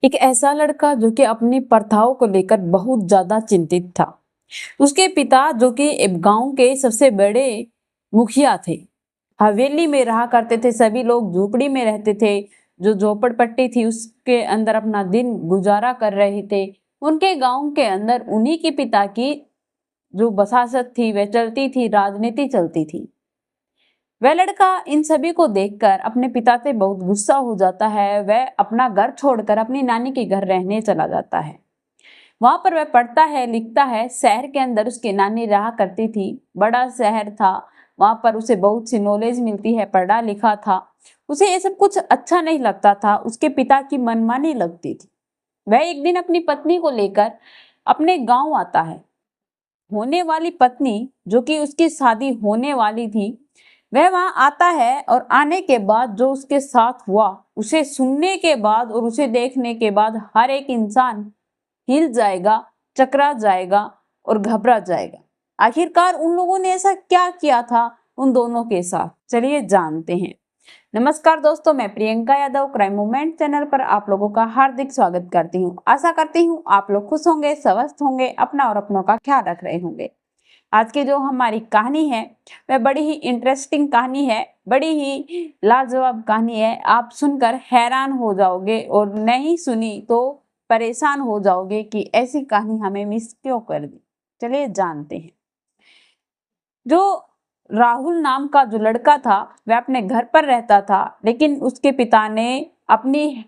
एक ऐसा लड़का जो कि अपनी प्रथाओं को लेकर बहुत ज्यादा चिंतित था। उसके पिता जो कि एक गांव के सबसे बड़े मुखिया थे, हवेली में रहा करते थे। सभी लोग झोपड़ी में रहते थे। जो झोपड़पट्टी थी उसके अंदर अपना दिन गुजारा कर रहे थे। उनके गांव के अंदर उन्हीं के पिता की जो बसासत थी वह चलती थी, राजनीति चलती थी। वह लड़का इन सभी को देखकर अपने पिता से बहुत गुस्सा हो जाता है। वह अपना घर छोड़कर अपनी नानी के घर रहने चला जाता है। वहां पर वह पढ़ता है, लिखता है। शहर के अंदर उसकी नानी रहा करती थी, बड़ा शहर था। वहां पर उसे बहुत सी नॉलेज मिलती है, पढ़ा लिखा था। उसे ये सब कुछ अच्छा नहीं लगता था, उसके पिता की मनमानी लगती थी। वह एक दिन अपनी पत्नी को लेकर अपने गांव आता है। होने वाली पत्नी जो कि उसकी शादी होने वाली थी, वह वहां आता है और आने के बाद जो उसके साथ हुआ उसे सुनने के बाद और उसे देखने के बाद हर एक इंसान हिल जाएगा, चकरा जाएगा और घबरा जाएगा। आखिरकार उन लोगों ने ऐसा क्या किया था उन दोनों के साथ, चलिए जानते हैं। नमस्कार दोस्तों, मैं Priyanka Yadav crime movement channel पर आप लोगों का हार्दिक स्वागत करती हूँ। आशा करती हूँ आप लोग खुश होंगे, स्वस्थ होंगे, अपना और अपनों का ख्याल रख रहे होंगे। आज की जो हमारी कहानी है वह बड़ी ही इंटरेस्टिंग कहानी है, बड़ी ही लाजवाब कहानी है। आप सुनकर हैरान हो जाओगे और नहीं सुनी तो परेशान हो जाओगे कि ऐसी कहानी हमें मिस क्यों कर दी। चलिए जानते हैं। जो राहुल नाम का जो लड़का था वह अपने घर पर रहता था, लेकिन उसके पिता ने अपनी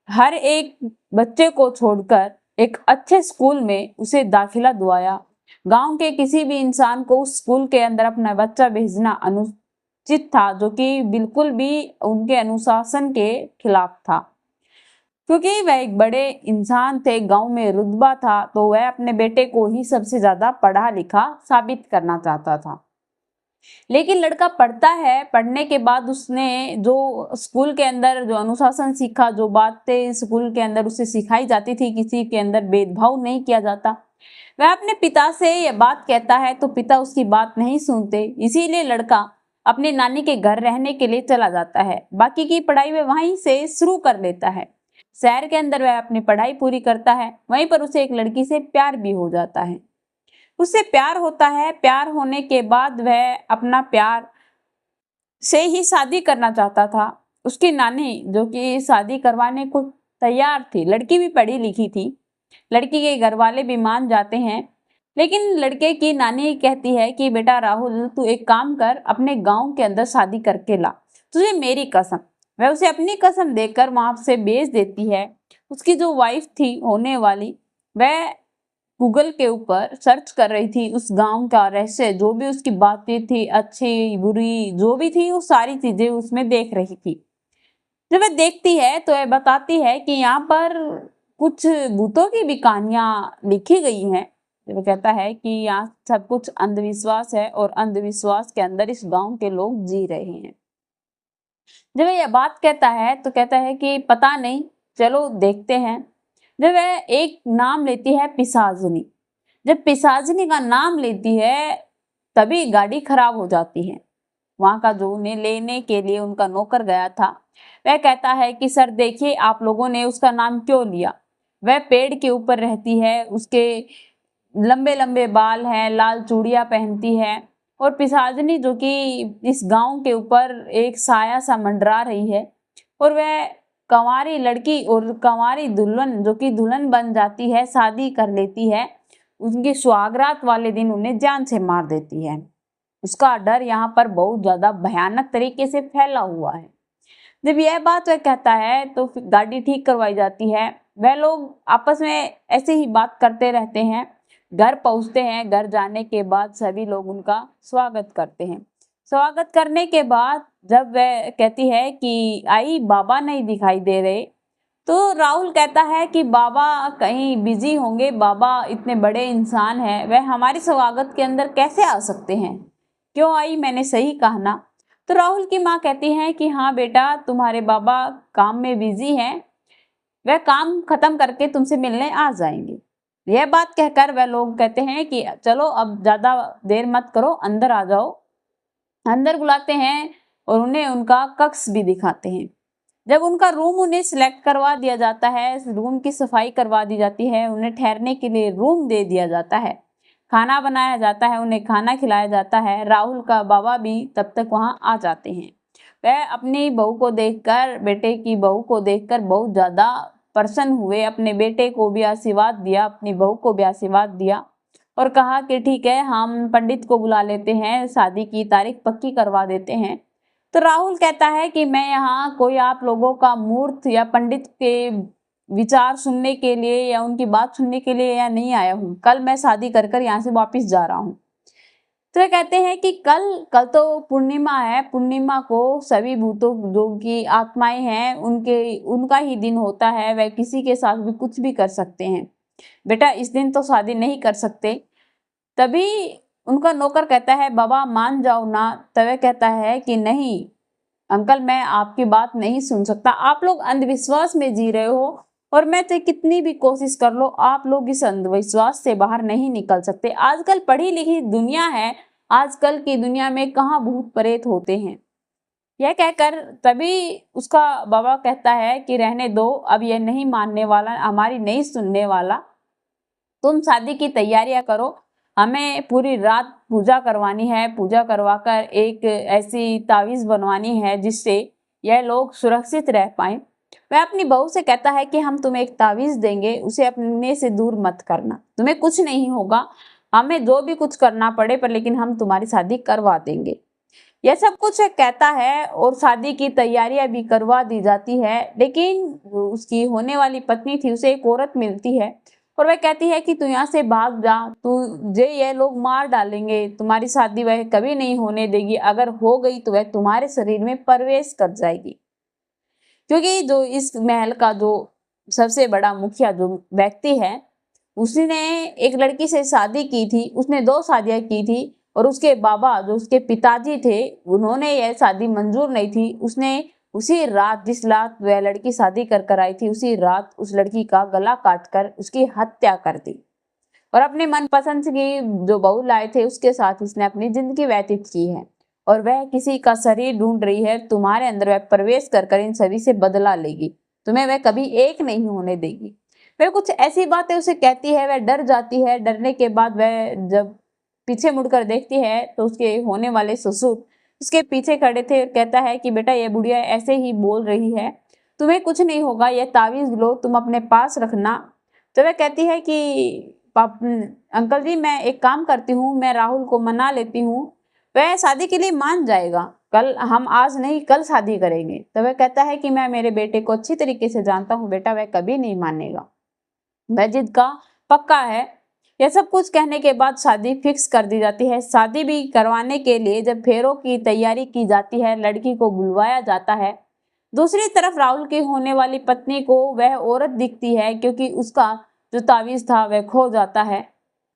हर एक बच्चे को छोड़कर एक अच्छे स्कूल में उसे दाखिला दिलवाया। गांव के किसी भी इंसान को उस स्कूल के अंदर अपना बच्चा भेजना अनुचित था, जो कि बिल्कुल भी उनके अनुशासन के खिलाफ था। क्योंकि वह एक बड़े इंसान थे, गांव में रुतबा था, तो वह अपने बेटे को ही सबसे ज्यादा पढ़ा लिखा साबित करना चाहता था। लेकिन लड़का पढ़ता है, पढ़ने के बाद उसने जो स्कूल के अंदर जो अनुशासन सीखा, जो बातें स्कूल के अंदर उसे सिखाई जाती थी, किसी के अंदर भेदभाव नहीं किया जाता, वह अपने पिता से यह बात कहता है तो पिता उसकी बात नहीं सुनते। इसीलिए लड़का अपनी नानी के घर रहने के लिए चला जाता है। बाकी की पढ़ाई वह वहीं से शुरू कर लेता है। शहर के अंदर वह अपनी पढ़ाई पूरी करता है। वहीं पर उसे एक लड़की से प्यार भी हो जाता है। उससे प्यार होता है। प्यार होने के बाद वह अपना प्यार से ही शादी करना चाहता था। उसकी नानी जो कि शादी करवाने को तैयार थी, लड़की भी पढ़ी लिखी थी, लड़की के घर वाले भी मान जाते हैं। लेकिन लड़के की नानी कहती है कि बेटा राहुल, तू एक काम कर, अपने गांव के अंदर शादी करके ला, तुझे मेरी कसम। वह उसे अपनी कसम देकर वहां से भेज देती है। उसकी जो वाइफ थी होने वाली, वह गूगल के ऊपर सर्च कर रही थी उस गांव का रहस्य, जो भी उसकी बातें थी, अच्छी बुरी जो भी थी, वो सारी चीजें उसमें देख रही थी। जब वह देखती है तो वह बताती है कि यहाँ पर कुछ भूतों की भी कहानियां लिखी गई हैं। वो कहता है कि यहाँ सब कुछ अंधविश्वास है और अंधविश्वास के अंदर इस गांव के लोग जी रहे हैं। जब वह यह बात कहता है तो कहता है कि पता नहीं, चलो देखते हैं। जब वह एक नाम लेती है पिशाचनी, जब पिशाचनी का नाम लेती है तभी गाड़ी खराब हो जाती है। वहां का जो उन्हें लेने के लिए उनका नौकर गया था, वह कहता है कि सर देखिए, आप लोगों ने उसका नाम क्यों लिया। वह पेड़ के ऊपर रहती है, उसके लंबे लंबे बाल हैं, लाल चूड़ियां पहनती है। और पिशाचनी जो कि इस गांव के ऊपर एक साया सा मंडरा रही है। और वह कंवारी लड़की और कंवारी दुल्हन जो कि दुल्हन बन जाती है, शादी कर लेती है, उनकी सुहागरात वाले दिन उन्हें जान से मार देती है। उसका डर यहाँ पर बहुत ज्यादा भयानक तरीके से फैला हुआ है। जब यह बात वह कहता है तो फिर गाड़ी ठीक करवाई जाती है। वह लोग आपस में ऐसे ही बात करते रहते हैं। घर पहुंचते हैं। घर जाने के बाद सभी लोग उनका स्वागत करते हैं। स्वागत करने के बाद जब वह कहती है कि आई, बाबा नहीं दिखाई दे रहे, तो राहुल कहता है कि बाबा कहीं बिजी होंगे, बाबा इतने बड़े इंसान हैं, वह हमारे स्वागत के अंदर कैसे आ सकते हैं। क्यों आई, मैंने सही कहा ना। तो राहुल की माँ कहती है कि हाँ बेटा, तुम्हारे बाबा काम में बिजी हैं, वह काम खत्म करके तुमसे मिलने आ जाएंगे। यह बात कहकर वह लोग कहते हैं कि चलो अब ज्यादा देर मत करो, अंदर आ जाओ। अंदर बुलाते हैं और उन्हें उनका कक्ष भी दिखाते हैं। जब उनका रूम उन्हें सिलेक्ट करवा दिया जाता है, रूम की सफाई करवा दी जाती है, उन्हें ठहरने के लिए रूम दे दिया जाता है, खाना बनाया जाता है, उन्हें खाना खिलाया जाता है, राहुल का बाबा भी तब तक वहां आ जाते हैं। वह अपनी बहू को देखकर, बेटे की बहू को देखकर बहुत ज्यादा प्रसन्न हुए, अपने बेटे को भी आशीर्वाद दिया, अपनी बहू को भी आशीर्वाद दिया और कहा कि ठीक है, हम पंडित को बुला लेते हैं, शादी की तारीख पक्की करवा देते हैं। तो राहुल कहता है कि मैं यहाँ कोई आप लोगों का मूर्त या पंडित के विचार सुनने के लिए या उनकी बात सुनने के लिए यहाँ नहीं आया हूँ, कल मैं शादी कर कर यहाँ से वापिस जा रहा हूँ। तो ये कहते हैं कि कल कल तो पूर्णिमा है, पूर्णिमा को सभी भूतों जो की आत्माएं हैं उनका ही दिन होता है, वह किसी के साथ भी कुछ भी कर सकते हैं, बेटा इस दिन तो शादी नहीं कर सकते। तभी उनका नौकर कहता है बाबा मान जाओ ना। तवे कहता है कि नहीं अंकल, मैं आपकी बात नहीं सुन सकता, आप लोग अंधविश्वास में जी रहे हो और मैं तो कितनी भी कोशिश कर लो आप लोग इस अंधविश्वास से बाहर नहीं निकल सकते। आजकल पढ़ी लिखी दुनिया है, आजकल की दुनिया में कहाँ भूत प्रेत होते हैं। यह कहकर तभी उसका बाबा कहता है कि रहने दो, अब यह नहीं मानने वाला, हमारी नहीं सुनने वाला, तुम शादी की तैयारियां करो, हमें पूरी रात पूजा करवानी है, पूजा करवाकर एक ऐसी तावीज बनवानी है जिससे यह लोग सुरक्षित रह पाए। वह अपनी बहू से कहता है कि हम तुम्हें एक तावीज देंगे, उसे अपने से दूर मत करना, तुम्हें कुछ नहीं होगा, हमें जो भी कुछ करना पड़े पर लेकिन हम तुम्हारी शादी करवा देंगे। यह सब कुछ कहता है और शादी की तैयारियां भी करवा दी जाती है। लेकिन उसकी होने वाली पत्नी थी, उसे एक औरत मिलती है और वह कहती है कि तू यहाँ से भाग जा, तुझे ये लोग मार डालेंगे, तुम्हारी शादी वह कभी नहीं होने देगी, अगर हो गई तो वह तुम्हारे शरीर में प्रवेश कर जाएगी। क्योंकि जो इस महल का जो सबसे बड़ा मुखिया जो व्यक्ति है, उसने एक लड़की से शादी की थी, उसने 2 शादियां की थी और उसके बाबा जो उसके पिताजी थे उन्होंने यह शादी मंजूर नहीं थी। उसने उसी रात, जिस रात वह लड़की शादी कर आई थी, उसी रात उस लड़की का गला काटकर उसकी हत्या कर दी और अपने मनपसंद की जो बहू लाए थे उसके साथ उसने अपनी जिंदगी व्यतीत की है और वह किसी का शरीर ढूंढ रही है, तुम्हारे अंदर वह प्रवेश कर इन सभी से बदला लेगी, तुम्हें वह कभी एक नहीं होने देगी। वह कुछ ऐसी बातें उसे कहती है, वह डर जाती है। डरने के बाद वह जब पीछे मुड़कर देखती है तो उसके होने वाले ससुर उसके पीछे खड़े थे और कहता है कि बेटा ये बुढ़िया ऐसे ही बोल रही है, तुम्हें कुछ नहीं होगा, यह तावीज लो, तुम अपने पास रखना। तो वह कहती है कि अंकल जी मैं एक काम करती हूँ, मैं राहुल को मना लेती हूँ, वह शादी के लिए मान जाएगा, कल हम आज नहीं कल शादी करेंगे। तो वह कहता है कि मैं मेरे बेटे को अच्छी तरीके से जानता हूँ बेटा, वह कभी नहीं मानेगा, वह जिद का पक्का है। यह सब कुछ कहने के बाद शादी फिक्स कर दी जाती है। शादी भी करवाने के लिए जब फेरों की तैयारी की जाती है, लड़की को बुलवाया जाता है। दूसरी तरफ राहुल की होने वाली पत्नी को वह औरत दिखती है, क्योंकि उसका जो तावीज था वह खो जाता है।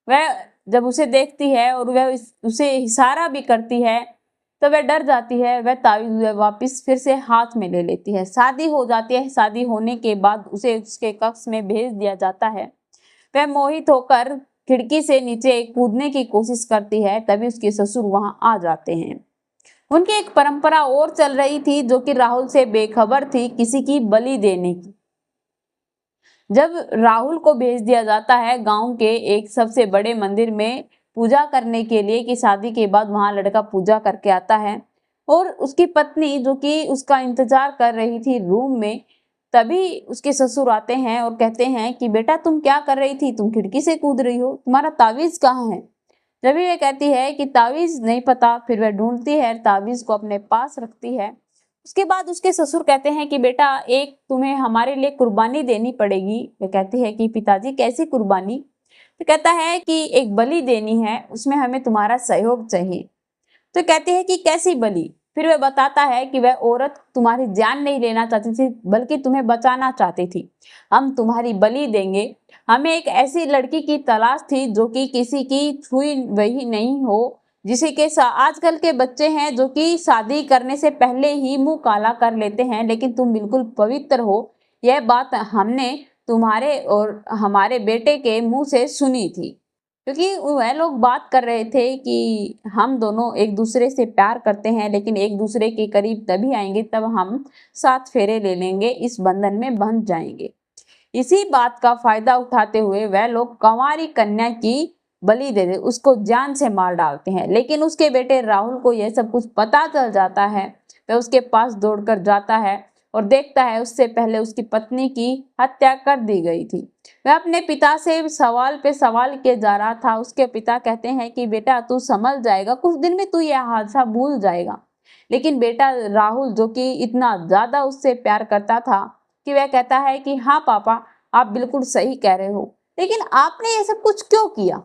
वह जब उसे देखती है और वह उसे इशारा भी करती है तो वह डर जाती है, वह तावीज वापस फिर से हाथ में ले लेती है। शादी हो जाती है। शादी होने के बाद उसे उसके कक्ष में भेज दिया जाता है। वह मोहित होकर खिड़की से नीचे कूदने की कोशिश करती है, तभी उसके ससुर वहां आ जाते हैं। उनकी एक परंपरा और चल रही थी जो कि राहुल से बेखबर थी, किसी की बलि देने की। जब राहुल को भेज दिया जाता है गांव के एक सबसे बड़े मंदिर में पूजा करने के लिए, कि शादी के बाद वहां लड़का पूजा करके आता है और उसकी पत्नी जो कि उसका इंतजार कर रही थी रूम में, तभी उसके ससुर आते हैं और कहते हैं कि बेटा तुम क्या कर रही थी, तुम खिड़की से कूद रही हो, तुम्हारा तावीज कहाँ है। जब भी वह कहती है कि तावीज नहीं पता, फिर वह ढूंढती है, तावीज को अपने पास रखती है। उसके बाद उसके ससुर कहते हैं कि बेटा एक तुम्हें हमारे लिए कुर्बानी देनी पड़ेगी। वह कहती है कि पिताजी कैसी कुर्बानी। तो कहता है कि एक बलि देनी है, उसमें हमें तुम्हारा सहयोग चाहिए। तो कहती है कि कैसी बलि। फिर वह बताता है कि वह औरत तुम्हारी जान नहीं लेना चाहती थी बल्कि तुम्हें बचाना चाहती थी, हम तुम्हारी बलि देंगे। हमें एक ऐसी लड़की की तलाश थी जो कि किसी की छुई वही नहीं हो, जिसे के आजकल के बच्चे हैं जो कि शादी करने से पहले ही मुंह काला कर लेते हैं, लेकिन तुम बिल्कुल पवित्र हो, यह बात हमने तुम्हारे और हमारे बेटे के मुंह से सुनी थी। क्योंकि वह लोग बात कर रहे थे कि हम दोनों एक दूसरे से प्यार करते हैं, लेकिन एक दूसरे के करीब तभी आएंगे तब हम 7 फेरे ले लेंगे, इस बंधन में बंध जाएंगे। इसी बात का फायदा उठाते हुए वह लोग कंवारी कन्या की बलि दे दे, उसको जान से मार डालते हैं। लेकिन उसके बेटे राहुल को यह सब कुछ पता चल जाता है। वह उसके पास दौड़कर जाता है और देखता है उससे पहले उसकी पत्नी की हत्या कर दी गई थी। वह अपने पिता से सवाल पे सवाल किए जा रहा था। उसके पिता कहते हैं कि बेटा तू समझ जाएगा, कुछ दिन में तू यह हादसा भूल जाएगा। लेकिन बेटा राहुल, जो कि इतना ज्यादा उससे प्यार करता था, कि वह कहता है कि हाँ पापा, आप बिल्कुल सही कह रहे हो, लेकिन आपने ये सब कुछ क्यों किया?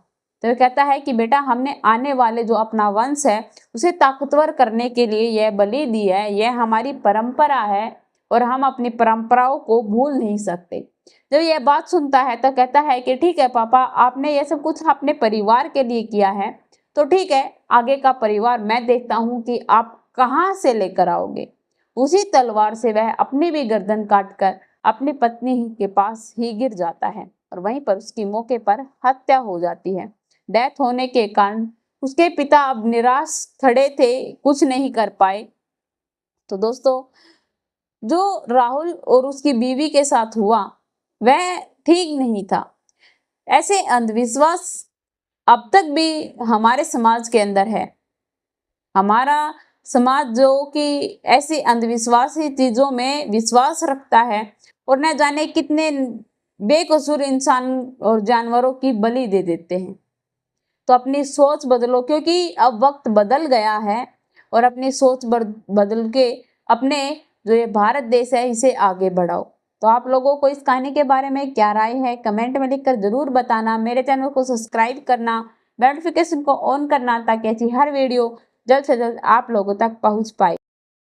तो वह कहता है कि बेटा हमने आने वाले जो अपना वंश है उसे ताकतवर करने के लिए यह बलि दी है, यह हमारी परंपरा है और हम अपनी परंपराओं को भूल नहीं सकते। जब यह बात सुनता है तो कहता है कि ठीक है पापा, आपने यह सब कुछ अपने परिवार के लिए किया है, तो ठीक है, आगे का परिवार मैं देखता हूँ कि आप कहाँ से लेकर आओगे। उसी तलवार से वह अपनी भी गर्दन काटकर अपनी पत्नी के पास ही गिर जाता है और वहीं पर उसकी मौके पर हत्या हो जाती है। डेथ होने के कारण उसके पिता अब निराश खड़े थे, कुछ नहीं कर पाए। तो दोस्तों, जो राहुल और उसकी बीवी के साथ हुआ वह ठीक नहीं था। ऐसे अंधविश्वास अब तक भी हमारे समाज के अंदर है। हमारा समाज जो कि ऐसी अंधविश्वासी चीजों में विश्वास रखता है और न जाने कितने बेकसूर इंसान और जानवरों की बलि दे देते हैं। तो अपनी सोच बदलो, क्योंकि अब वक्त बदल गया है और अपनी सोच बदल के अपने जो ये भारत देश है इसे आगे बढ़ाओ। तो आप लोगों को इस कहानी के बारे में क्या राय है, कमेंट में लिखकर जरूर बताना। मेरे चैनल को सब्सक्राइब करना, नोटिफिकेशन को ऑन करना, ताकि ऐसी हर वीडियो जल्द से जल्द आप लोगों तक पहुंच पाए।